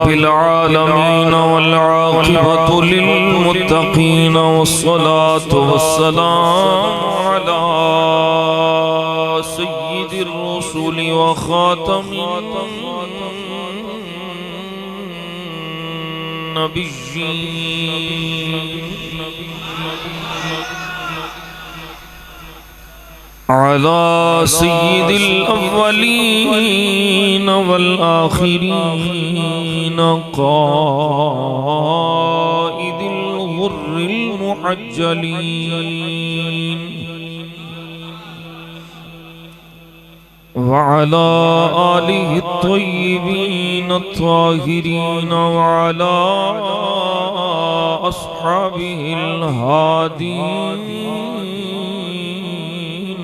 बिल्आलमीन वल्आक़िबतु लिल्मुत्तक़ीन वस्सलातु वस्सलामु अला सय्यिदिर रसूलि व ख़ातमिन नबिय्यीन अला सय्यिदिल अव्वलीन वल आखिरीन क़ाइदिल गुर्रिल मुहज्जलीन व अला आलिहि त्वय्यिबीन त्वाहिरीन व अला अस्हाबिहिल हादीन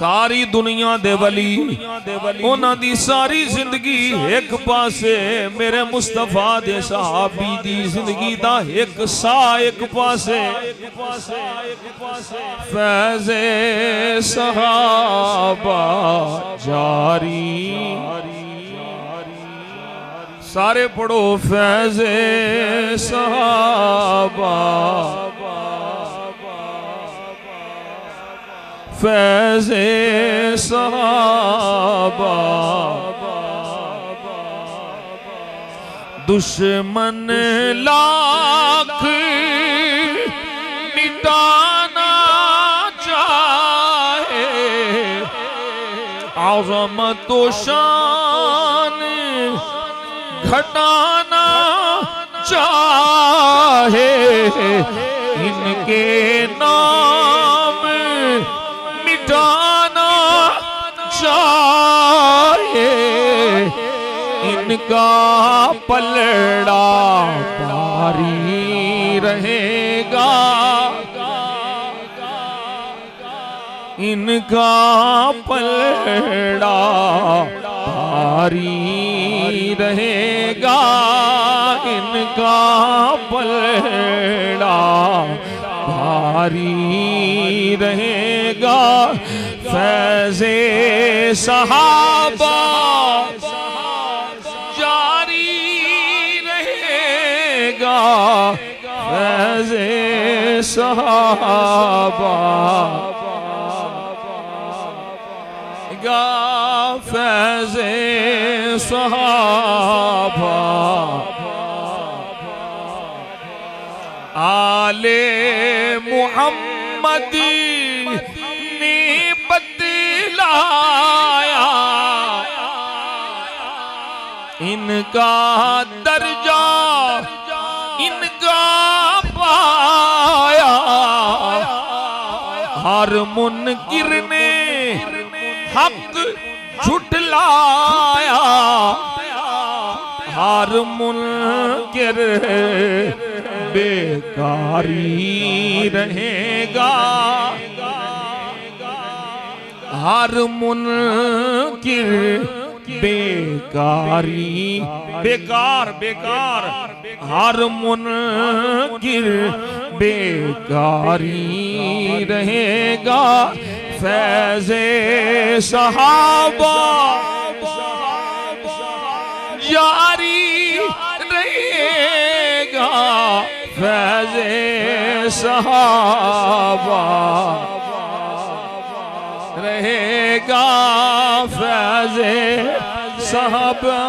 सारी दुनिया दे वली उन्हां दी सारी जिंदगी एक पासे, मेरे मुस्तफा दे सहाबी दी जिंदगी दा एक सा एक पासे। फैज़े सहाबा जारी, सारे पढ़ो फैज़े सहाबा, फैज़े सहाबा। दुश्मन लाख मिटाना चाहे, आज़मत व शान घटाना चाहे, इनके नाम मिटाना चाहे, इनका पलड़ा भारी रहेगा, इनका पलड़ा भारी रहेगा, इनका पलड़ा भारी रहेगा। फैज़े सहाबा जारी रहेगा, फैज़े सहाबा, फैज़े सहाबा। आले मुहम्मद ने बतलाया, इनका दर्जा इनका पाया, हर मुनकिर ने हक झुठलाया, हर मुनकिर बेकारी रहेगा, हर मुनकिर बेकारी, बेकार बेकार, हर मुनकिर बेकारी रहेगा। फैज़े सहाबा जारी रहेगा, फैज़े सहाबा रहेगा, फैज़े सहाबा,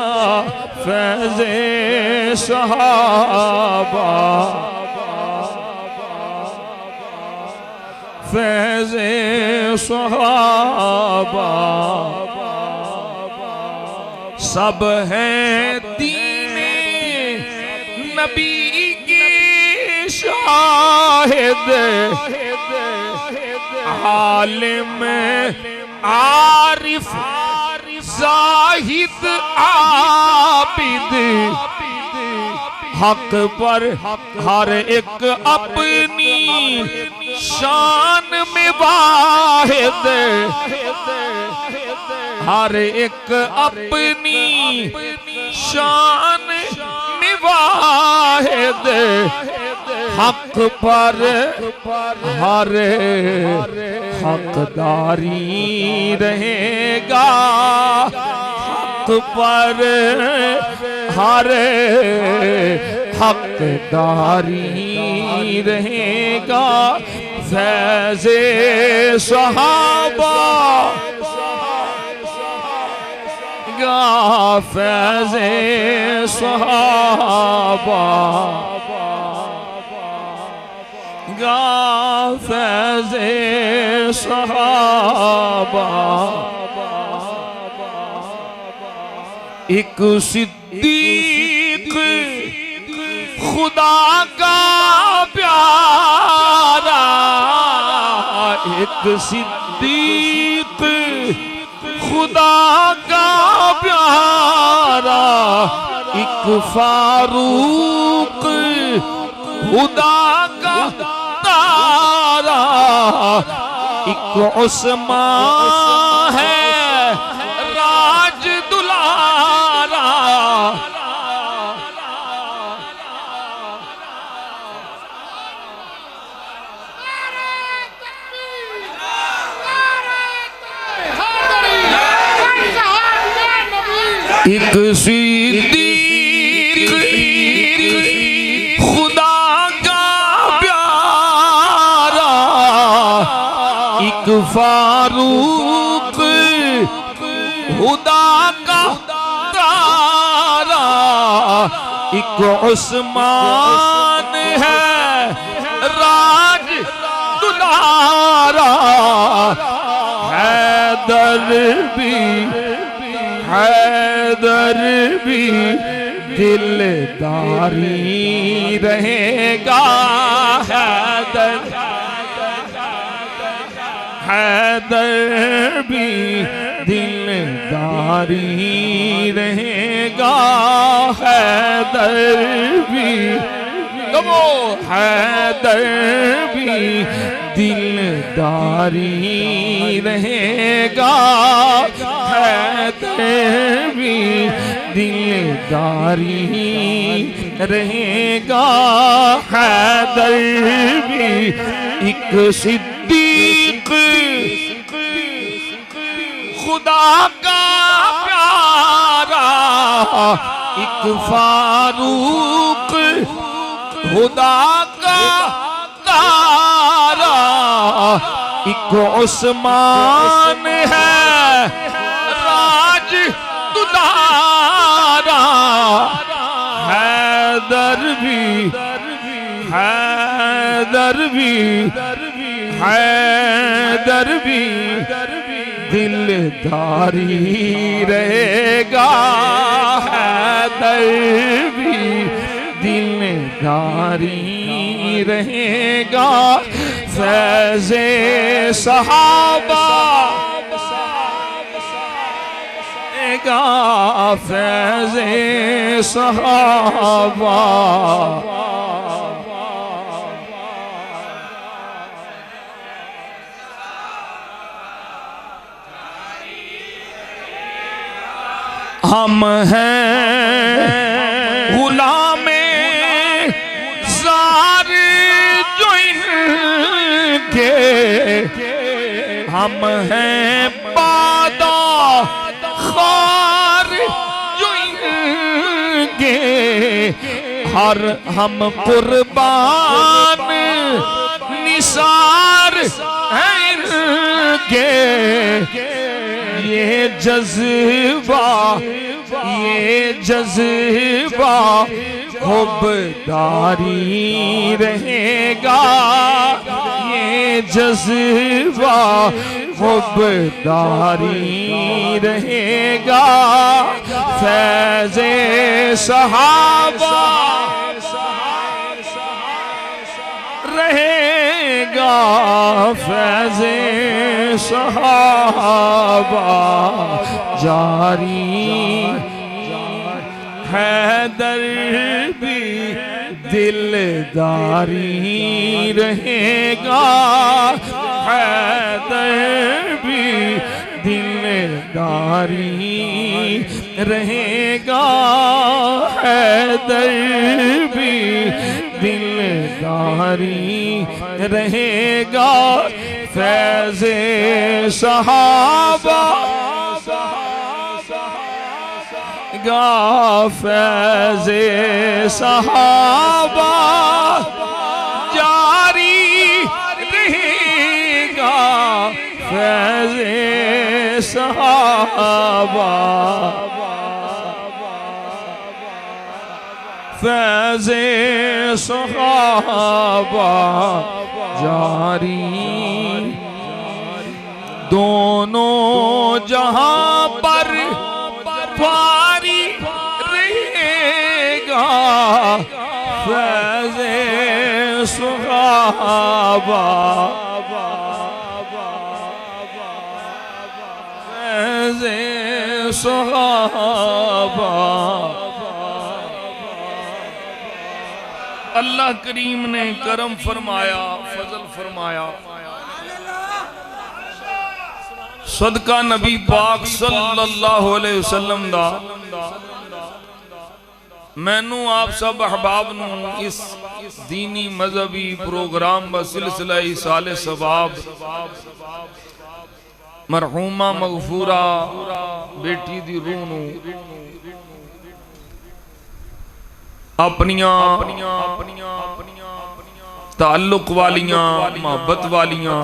फैज़े सहाबा, फैज़े सहाबा। सब हैं दीने नबी के शाहिद, आलिम आरिफ जाहिद आबिद, हक पर हर एक अपनी शान में वाहिद, हर एक अपनी शान में वाहिद, हक पर हर हकदारी रहेगा, हक पर हर हकदारी रहेगा। फैज़े सहाबा गा, फैज़े सहाबा गा, फैज़े सहाबा। एक सिद्दीक खुदा का प्यारा, एक सिद्दीक खुदा का प्यारा, एक फारूक खुदा का तारा, एक उस्मान है राज दुलारा, एक सिद्दीक खुदा का प्यारा, एक फारूक खुदा का तारा, एक उस्मान है राज दुलारा, हैदर भी दिलदारी रहेगा, हैदर भी दिलदारी रहेगा, हैदर भी दिलदारी रहेगा, हैदर भी दिलदारी रहेगा, हैदर भी एक सिद्दीक खुदा का प्यारा, एक फारूक खुदा का तारा, एक उस्मान है राज दुलारा, हैदर भी दिलदारी रहेगा, हैदर भी दिलदारी रहेगा, फैज़े सहाबा रहेगा, फैज़े सहाबा हम हैं गुलामे ज़ार जो इनके, हम हैं बादा ख़ार जो इनके, हर हम कुर्बान निसार हैं इनके, ये जज्बा हुब्बदारी रहेगा, ये जज्बा हुब्बदारी रहेगा, फैज़े सहाबा रहेगा, फैज़े सहाबा जारी, हैदर भी दिलदारी रहेगा, हैदर भी दिलदारी रहेगा, हैदर भी दिलदारी रहेगा, फैज़े सहाबा फैज़े सहाबा जारी रहेगा, फैज़े सहाबा, फैज़े सहाबा जारी, दोनों जहां पर रहेगा, फैज़े सहाबा, फैज़े सहाबा। अल्लाह करीम ने करम फरमाया, फजल फरमाया, सदका नबी पाक सल्लल्लाहु अलैहि वसल्लम दा मैनू आप सब अहबाब नू इस दीनी मजहबी प्रोग्राम व सिलसिला साले सवाब मरहूमा मगफूरा बेटी दी रूह नू अपनियां ताल्लुक वालियां मोहब्बत वालियां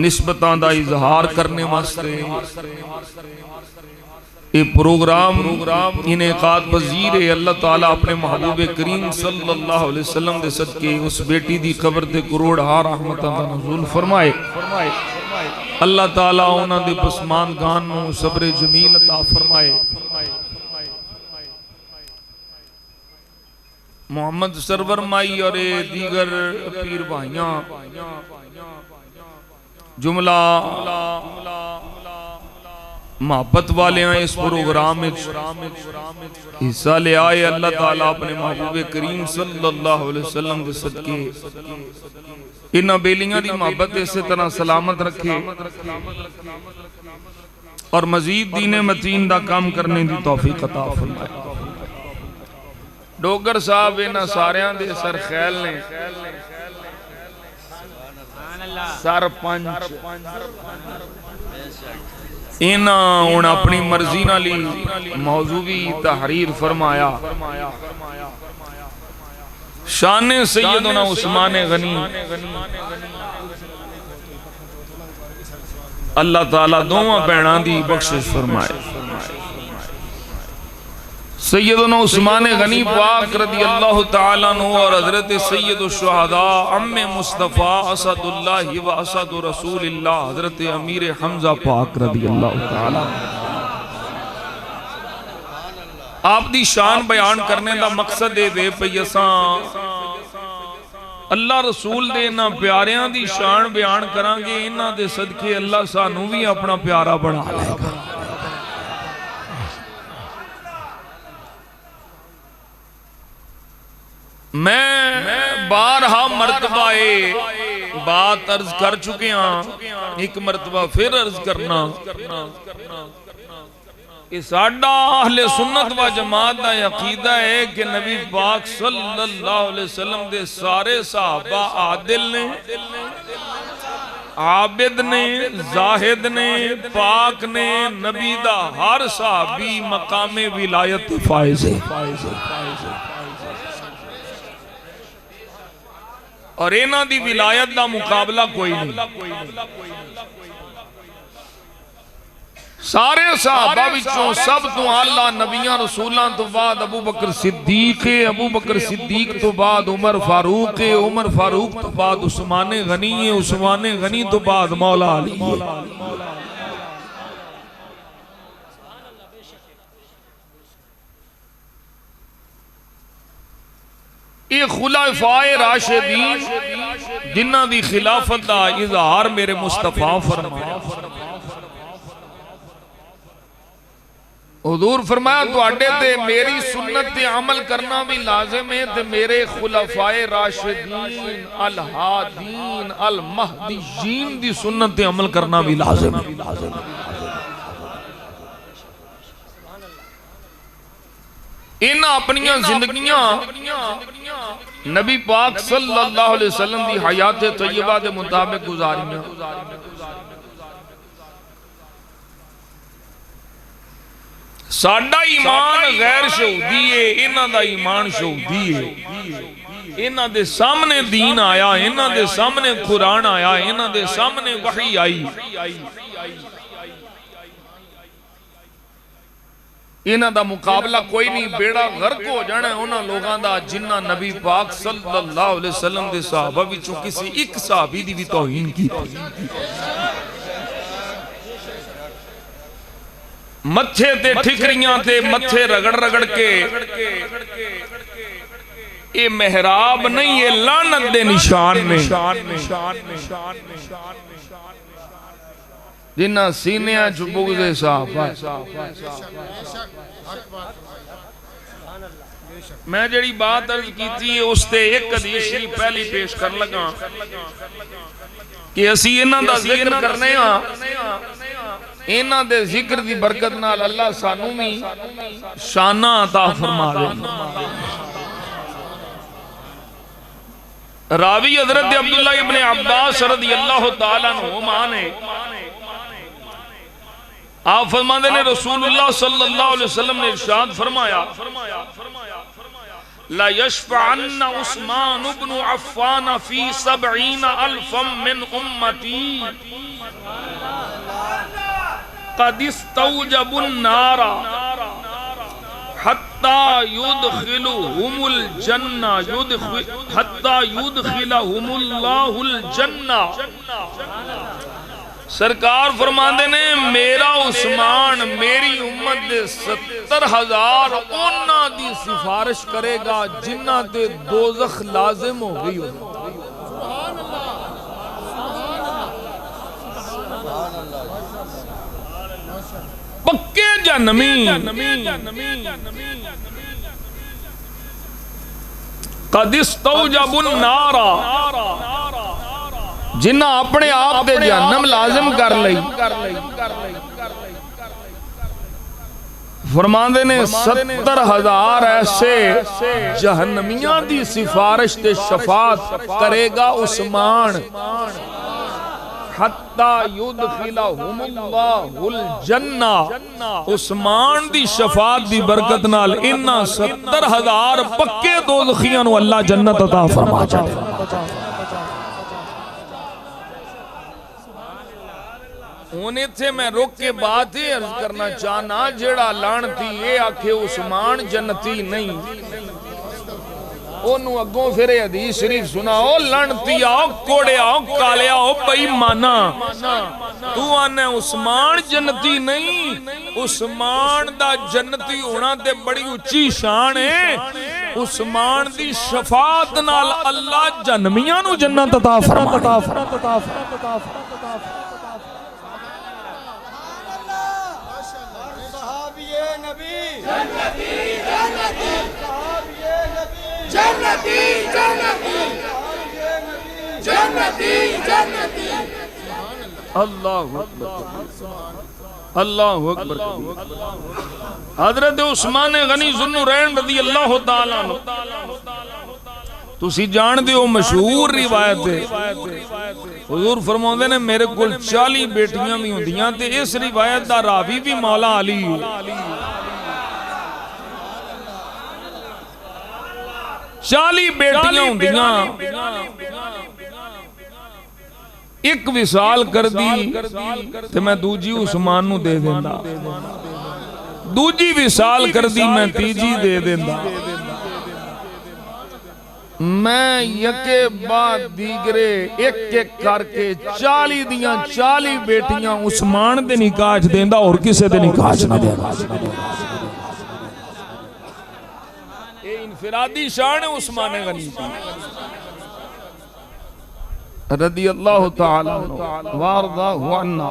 निस्बतां दा इजहार करने वास्ते ये प्रोग्राम इनेकाद पजीर है। अल्लाह ताला अपने महबूब करीम सल्लल्लाहु अलैहि वसल्लम दे सदके उस बेटी दी कब्र ते करोड़ हार रहमतां दा नज़ूल फरमाए। अल्लाह ताला उन्हां दे पसमानगान नू सब्र जमील अता फरमाए। मोहम्मद सरवर माई और दीगर पीर भाइयां जुमला मोहब्बत वाले इस प्रोग्राम में हिस्सा ले आए। अल्लाह ताला अपने महबूब करीम सल्लल्लाहु अलैहि वसल्लम के सदके इन्हां बेलियां दी मोहब्बत इस तरह सलामत रखे और मजीद दीने मतीन दा काम करने दी तौफीक अता फरमाए। डोगर साहब इन्हां सारियां दे सर खैल ने सरपंच इन्हां हुण अपनी मर्जी नाल मौजूदी तहरीर फरमाया। शान सैयदना उस्मान गनी अल्लाह ताला दोवां भैणां दी बख्शिश फरमाए। सैयदना उस्मान गनी पाक रदी अल्लाह ताला अन्हु और हजरत सैयदुश शुहदा अम्मे मुस्तफा असदुल्लाह व असदु रसूलिल्लाह हजरत अमीर हमजा पाक रदी अल्लाह ताला आप दी शान बयान करने का मकसद ये वे पई असां अल्लाह रसूल दे इन्हां प्यारियां दी शान बयान करांगे। इन्हां दे सदके अल्लाह सानू भी अपना प्यारा बना लेगा। मैं बारहा मरतबा बात अर्ज कर चुके हैं, एक मरतबा फिर अर्ज करना साडा अहले सुन्नत व जमात दा अकीदा है कि नबी पाक सल्लल्लाहु अलैहि वसल्लम दे सारे सहाबा आदिल ने, आबिद ने, जाहिद ने, पाक ने। नबी दा हर सहाबी मकामे विलायत फाइज है और इन्हां दी विलायत दा मुकाबला कोई नहीं। सारे सहाबा विचों सब तो आला नबियां रसूलां तो बाद अबू बकर सिद्दीक है, अबू बकर सिद्दीक तो बाद उमर फारूक है, उमर फारूक तो बाद उस्मान गनी है, उस्मान गनी तो बाद मौला अली है। ये खुलाफाए राशिदीन जिन्हां दी खिलाफत दा इजहार मेरे मुस्तफा फरमाया। हुजूर फरमाया तुहाडे ते मेरी सुन्नत ते अमल करना भी लाजिम है ते मेरे खुलाफाए राशिदीन अल हादीन अल महदीयीन दी सुन्नत ते अमल करना भी लाजिम है। इन्हां अपनियां जिंदगियां नबी पाक सल्लल्लाहु अलैहि वसल्लम दी हयात तय्यबा दे मुताबिक गुजारियां। साडा ईमान गैर शहूदी है, इन्हां दा ईमान शहूदी है। इन्हां दे सामने दीन आया, इन्हां दे सामने कुरान आया, इन्हां दे सामने वही आई। इन्हां दा मुकाबला कोई नहीं। बेड़ा गर्क हो जाना उन्हां लोगां दा जिन्हां नबी पाक सल्लल्लाहु अलैहि वसल्लम दे सहाबा विचों किसी एक सहाबी दी भी तौहीन की। मत्थे ते ठिकरियां ते मत्थे रगड़ रगड़ के ये मेहराब नहीं, ये लानत दे निशान ने। जिन्हां सीनियां च बुग़्ज़े सहाबा। मैं जड़ी बात अर्ज की उसते एक हदीस पहली पेश कर लगा। कि असी इन्हां दा जिक्र करने इन्हां दे जिक्र दी बरकत नाल अल्लाह सानू भी शाना अता फरमावे। रावी हजरत अब्दुल्ला इब्ने अब्बास रज़ियल्लाहु तआला अन्हुमा ने आप फरमाते ने रसूलुल्लाह सल्लल्लाहु अलैहि वसल्लम ने इरशाद फरमाया ला यशफ़अन्ना उस्मान इब्न अफ़्फ़ान फी 70 अल्फ़म मिन उम्मती क़द इस्तौजबुन नारा हत्ता युदखिलहुमुल जन्ना हत्ता युदखिलहुमुल्लाहुल जन्ना। सरकार फरमाते ने मेरा उस्मान मेरी उम्मत दे 70,000 उन्हां दी सिफारिश करेगा जिन्हां ते दोज़ख लाजिम हो गई हो। पक्के जन्नमी क़द इस्तौजबुन नारा जिन्ना अपने आप दे जहन्नम लाजिम कर लई। फरमांदे ने 70,000 ऐसे जहन्नमियां दी सिफारिश ते शफात करेगा उस्मान हत्ता युदखिलहुमुल्लाहुल जन्ना। उस्मान दी शफात दी बरकत नाल इन्हां 70,000 पक्के दोज़खियां नूं अल्लाह जन्नत अता फरमा छड़े। हुण इत्थे मैं रुक के बात ही अर्ज करना चाहना जेड़ा लानती ये आखे उस्मान जन्नती नहीं ओनू अगों फिर हदीस शरीफ सुनाओ लानती आओ कोड़े आओ काले आओ बेईमाना तू आने उस्मान जन्नती नहीं। उस्मान दा जन्नती होना ते बड़ी उच्ची शान है। उस्मान दी शफात नाल अल्लाह जन्नमियां नू जन्नत अता फरमाता। जन्नती जन्नती जन्नती जन्नती अल्लाहु अकबर अल्लाहु अकबर। हजरत उस्मान गनी ज़ुन्नुरैन रज़ियल्लाहु तआला अन्हु तुसी जानदे हो मशहूर रिवायत है। हुजूर फरमांदे ने मेरे कोल 40 बेटियां भी होंदियां ते इस रिवायत दा रावी भी मौला अली है। 40 बेटियां होंदियां एक विसाल कर दी ते मैं दूजी उस्मान नू दे देंदा, दूजी विसाल कर दी मैं तीजी दे देंदा। मैं यके बाद दीगरे एक एक करके 40 दियां 40 बेटियां उस्मान दे निकाह च देंदा और किसे दे निकाह च ना देंदा। इनफिरादी शान है उस्मान गनी रज़ियल्लाहु तआला वारज़ाहु अन्ना।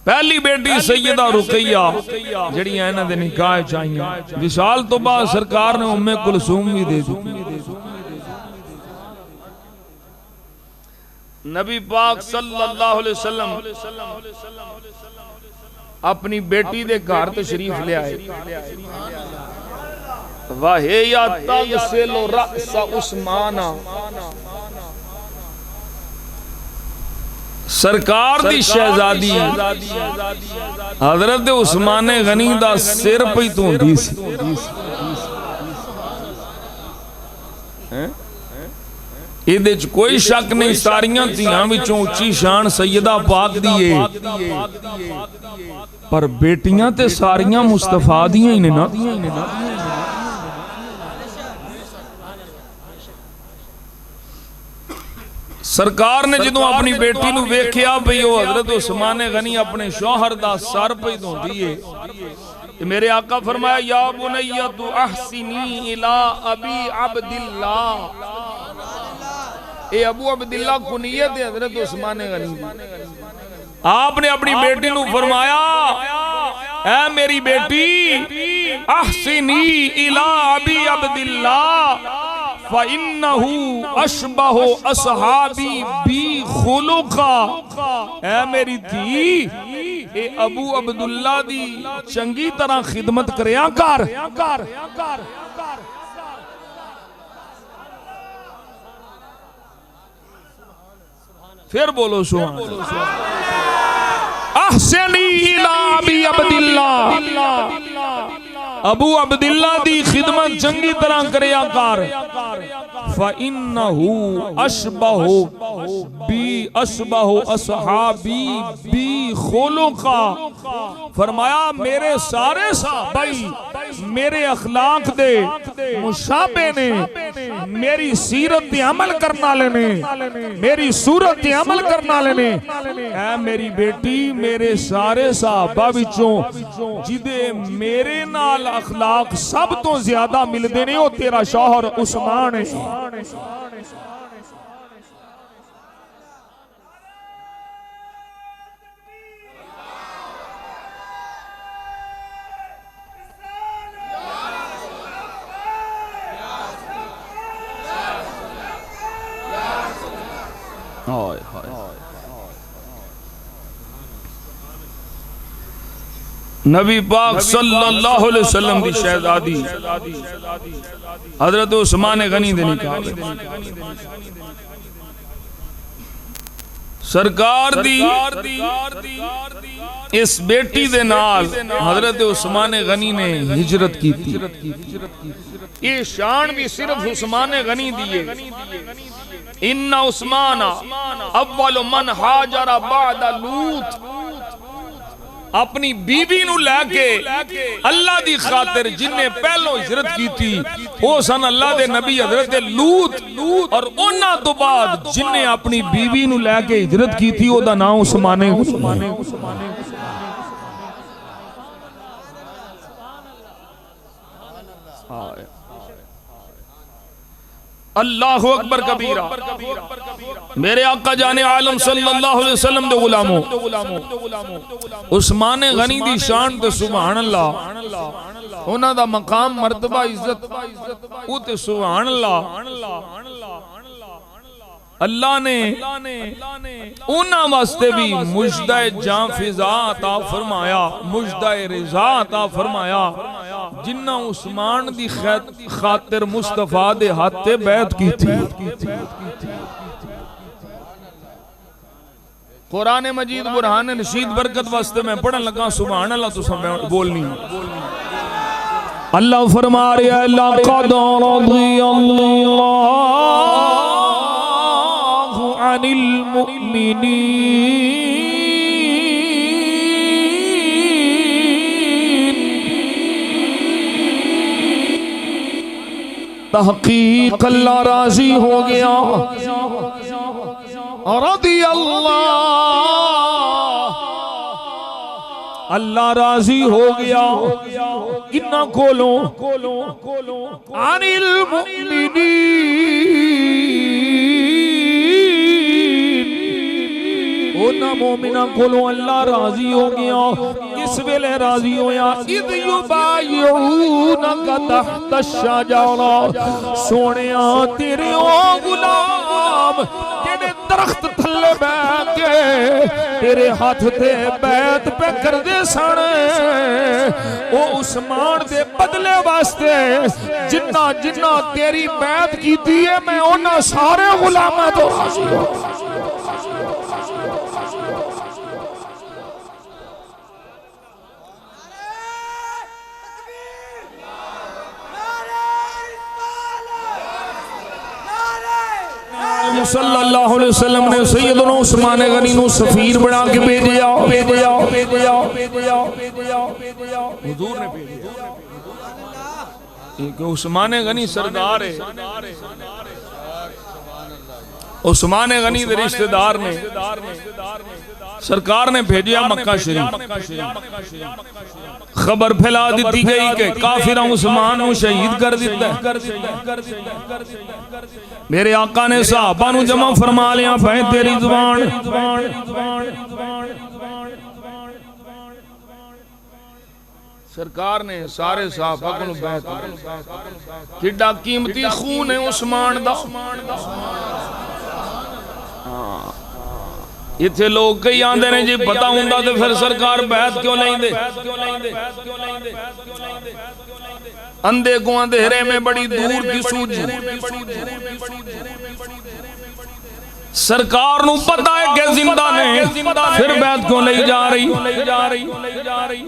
पहली बेटी सैयदा रुकैया जड़ी इन्हां दे निकाह च आईयां विसाल तो बाद सरकार ने उम्मे कुलसूम भी दे दी। नबी पाक सल्लल्लाहु अलैहि वसल्लम अपनी बेटी दे घर तशरीफ ले आए। वाहे या तगसिलु रअस उस्माना सरकार दी शहजादी हजरत उस्मान गनी दा सिर पे धोंदी सी। इहदे च कोई शक नहीं सारियां धियां विचों उच्ची शान सैयदा पाक दी है पर बेटियां ते सारियां मुस्तफा दियां ही ने ना। सरकार ने जदों अपनी बेटी नू वेख्या भई ओ हजरत उस्मान गनी अपने शौहर दा सर पे धोंदी है ते मेरे आका फरमाया या बुनैया तू अहसिनी इला अबी अब्दिल्लाह। ए अबू अब्दिल्लाह कुनियत है हजरत उस्मान गनी। आपने अपनी बेटी नू फरमाया ऐ मेरी बेटी अहसिनी इला अबी अब्दिल्लाह फइन्नहु अशबहु असहाबी बी खुलुका। ऐ मेरी धी ए अबू अब्दुल्ला दी चंगी तरह खिदमत करया कर। फिर बोलो सुभान अल्लाह। अहसनी इला अबी अब्दुल्ला, अबू अब्दुल्ला दी खिदमत चंगी तरह करया कर। फइन्नहु अशबहु बी असबहु असहाबी बी खुलुका। फरमाया मेरे सारे सहाबाई मेरे अखलाक दे मुशाबे ने, मेरी सीरत ते अमल करना लेने, मेरी सूरत ते अमल करना लेने। ऐ मेरी बेटी मेरे सारे सहाबा विचों जिदे मेरे नाल अखलाक सब तो ज्यादा मिलते ने वो तेरा शौहर उस्मान है। नबी पाक सल्लल्लाहु अलैहि वसल्लम दी शहजादी हजरत उस्मान गनी दे निकाह सरकार दी इस बेटी दे नाल हजरत उस्मान गनी ने हिजरत की थी। ये शान भी सिर्फ उस्मान गनी दी है। इन्ना उस्माना अव्वल मन हाजरा बाद लूत। अपनी बीवी नू लैके अल्लाह दी खातिर जिन्ने पहलो हिजरत की थी वो सन अल्लाह दे नबी हजरत लूत। और उन्हां तो बाद जिन्ने अपनी बीवी नू लैके हिजरत की थी ओदा नाम उस्मान है। अल्लाहु अकबर कबीरा। मेरे आका जाने आलम सल्लल्लाहु अलैहि वसल्लम दे गुलामों, उस्मान गनी दी शान ते सुभान अल्लाह, उन्हां दा मकाम मर्तबा इज्जत वो ते सुभान अल्लाह। अल्लाह ने उन्हां वास्ते भी मुजदाए जां फिजा अता फरमाया, मुजदाए रिजा अता फरमाया जिन्ना उस्मान दी खातिर मुस्तफा दे हाथ ते बैत की थी। कुरान मजीद बुरहान रशीद बरकत वास्ते मैं पढ़न लगा सुभान अल्लाह। तो बोलनी अल्लाह फरमा रहा है लक़द रज़ियल्लाहु अनिल मुमिनीन। तहकीक अल्लाह राजी हो गया। अल्लाह राजी हो गया किन्ना कोलो अनिल मुमिनीन। ओना मोमिना कोलो अल्लाह राजी हो गया। किस वेले राजी होया? इद युबायिऊनका तहत अश-शजरा। सोनिया तेरे ओ गुलाम दरख्त थल्ले बैठ के तेरे हाथ ते बैत पे कर दे सन। ओ उस्मान दे बदले वास्ते जिन्ना जिन्ना तेरी बैत कीती है मैं उन्हां सारे गुलामां तो राजी हूं। सल्लल्लाहु अलैहि वसल्लम ने सैयदना उस्मान गनी नू सफीर बना के भेजा। हुजूर ने भेजा। एक उस्मान गनी सरदार है, उस्मान गनी दे रिश्तेदार ने सरकार ने भेजा मक्का शरीफ। खबर फैला दी गई कि काफिरा उस्मान को शहीद कर दिता। मेरे आका ने सहाबा नू जमा फरमा लिया। भाई तेरी जुबान सरकार ने सारे सहाबा को बैत किड्डा कीमती खून है उस्मान दा। इत्थे लोग कई आंदे ने जी पता हुंदा ते फिर सरकार बैत क्यों लेंदे। अंधे को अंधेरे में बड़ी दूर की सूझ। सरकार नू पता है कि जिंदा ने फिर बैत क्यों ले जा रही।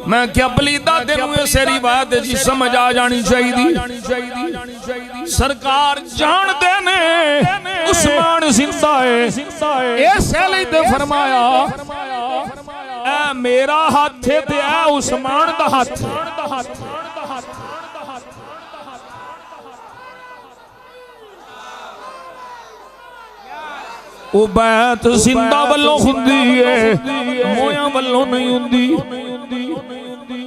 मैं क्या बलीदा तेनू इस रिवायत जी समझ आ जानी चाहिए। सरकार जानते ने उस्मान जिंदा है, ऐसे लिए ते फरमाया ए मेरा हाथ है ते ए उस्मान दा हाथ। वो बैत जिंदा वल्लों हुंदी है, मोया वल्लों नहीं हुंदी।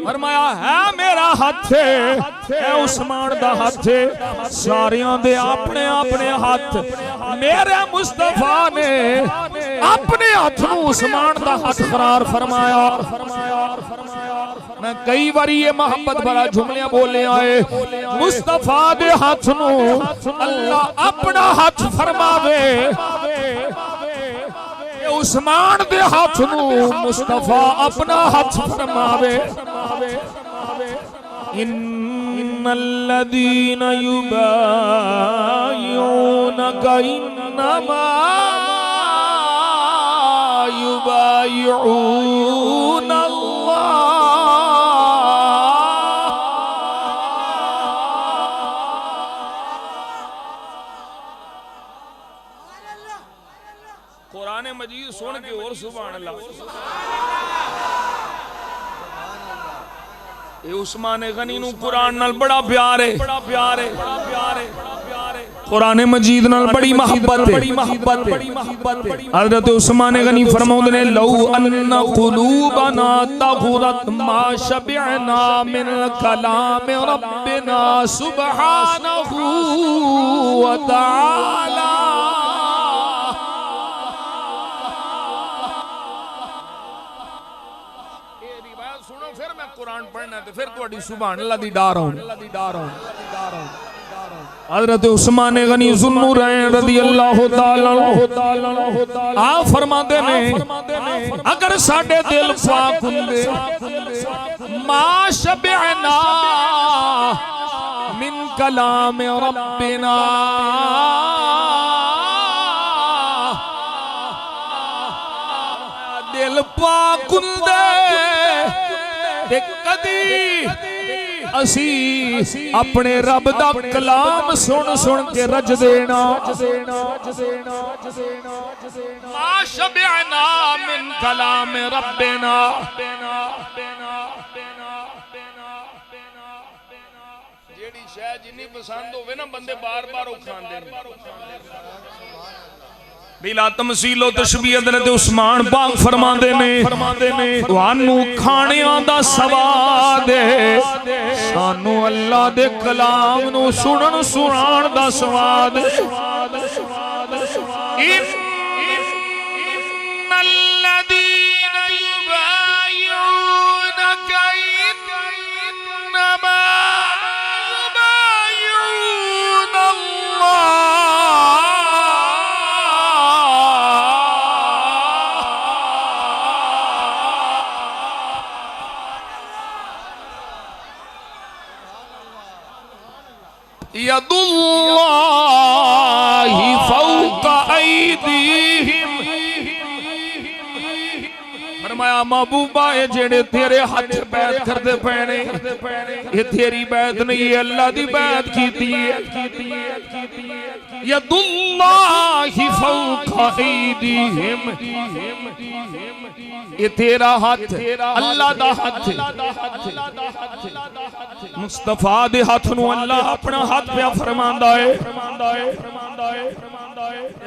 फरमाया है मेरा हाथ है उस्मान दा हाथ है। सारियां दे अपने अपने हाथ, मेरे मुस्तफा ने अपने हाथ नूं उस्मान दा हाथ करार फरमाया। मैं कई बारी ये मोहब्बत भरा जुमले बोले आए, मुस्तफा दे हाथ नूं अल्लाह अपना हाथ फरमावे, उस्मान दे हाथ नूं मुस्तफा अपना हाथ फरमावे। इन्नल्लज़ीना युबायिऊनका इन्नमा युबायिऊना कुरान मजीद सुन के और सुभान अल्लाह। ये उस्मान गनी नू कुरान नाल बड़ा प्यार है, कुरान मजीद नाल बड़ी मोहब्बत है। हजरत उस्मान गनी फरमाउंदे ने लौ अन्ना कुलूबना तगुरत मा शबिअना मिन कलाम रब्बिना सुब्हानहू व तआला। फिर मैं कुरान पढ़ना तो फिर तुहाडी सुभान अल्लाह दी डार होनी। हजरत उस्मान गनी ज़ुन्नूरैन रज़ियल्लाहु ताला आ फरमाते ने अगर साडे दिल पाक हुंदे मा शबिअना मिन कलाम रब्बिना, दिल पाक हुंदे कदी असी अपने रब दा कलाम सुन सुन के रज देना। मा शबिअना मिन कलाम रब्बिना, जेड़ी शै जिन्नी पसंद होवे ना बंदे बार बार ओ खांदे ने बिला तमसीलो तशबीह। हज़रत उस्मान पाक फरमांदे ने तुहानू खाणियां दा सवाद सानू अल्लाह दे कलाम नू सुनन सुनाण दा सवाद। इन्नल्लज़ीना युबायिऊनका इन्नमा युबायिऊना अल्लाह। यदुल्लाहि फौका ऐदीहिम। फरमाया महबूबा ये जेड़े तेरे हाथ बैत करते पैने ये तेरी बैत नहीं, ये अल्लाह दी बैत कीती है। यदुल्लाहि फौका ऐदीहिम, ये तेरा हाथ अल्लाह दा हाथ। मुस्तफा दे हाथ नू अल्लाह अपना हाथ पे फरमांदा है।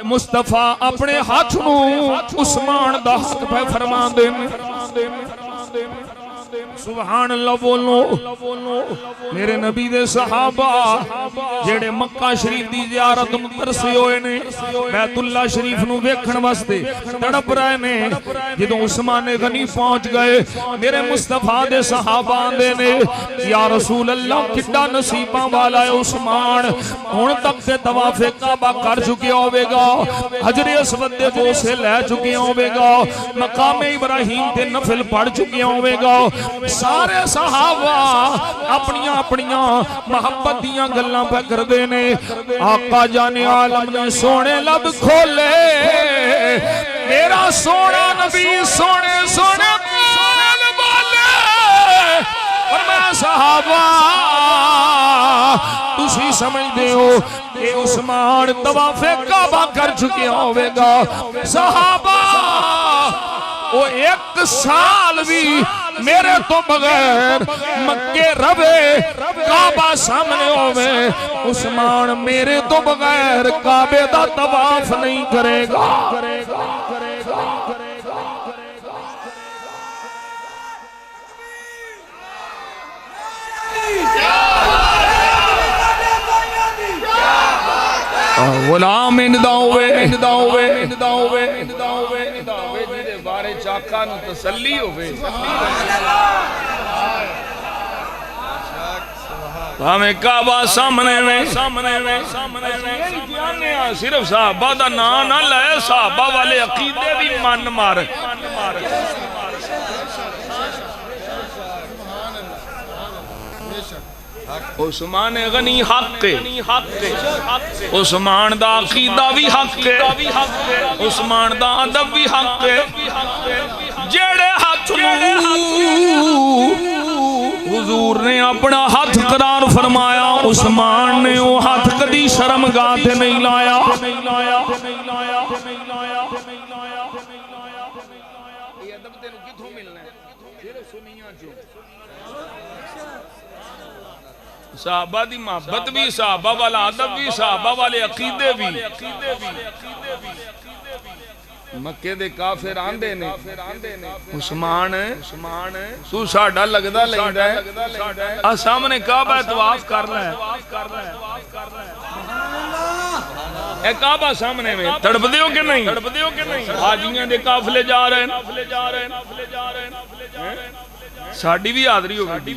मुस्तफा अपने हाथ नू उस्मान दा हाथ पे फरमांदे ने। सुभान अल्लाह बोलो। मेरे नबी दे सहाबा जेड़े मक्का शरीफ दी ज़ियारत नूं तरसे होए ने, बैतुल्ला शरीफ नूं वेखण वास्ते तड़प रहे ने। जदों उस्मान गनी पहुंच गए, मेरे मुस्तफा दे सहाबा आंदे ने, या रसूल अल्लाह किड्डा नसीबां वाला है उस्मान, हुण तक ते तवाफे काबा कर चुकिया होवेगा, हजरे अस्वद दे बोसे लै चुकिया होवेगा, मकामे इब्राहिम ते नफल पढ़ चुकिया होवेगा। सारे सहाबा अपनियां अपनियां मोहब्बत दियां गल्लां पे करदे ने। आका जाने आलम ने सोने लब खोले, मेरा सोना नबी सोने सोने बोले। और मैं सहाबा तुसी समझदे हो कि उस्मान तवाफे काबा कर चुके होवेगा। सहाबा वो एक साल भी मेरे तो बगैर मक्के रवे, काबा सामने होवे, उस्मान मेरे तो बगैर काबे दा तवाफ नहीं करेगा। गुलाम बारे चाका नूं तसल्ली होवे, हमें काबा सामने में सिर्फ साहबा दा नाम ना ले, साहबा वाले अकीदे भी मन मार। उस्मान गनी हक है, उस्मान दा अकीदा भी हक है, उस्मान दा अदब भी हक है। जेड़े हाथ हुजूर ने अपना हाथ करार फरमाया, उस्मान ने वो हाथ कदी शर्मगाह ते नहीं लाया। साहबा दी मोहब्बत भी, साहबा वाला अदब भी, साहबा वाले अकीदे भी। मक्के दे काफिर आंदे ने, उस्मान तू साडा लगदा लैंदा है, आ सामने काबा तवाफ कर ले। ए काबा सामने में तड़पदे हो कि नहीं? हाजियां दे काफिले जा रहे हैं, साडी भी हाज़री होगी।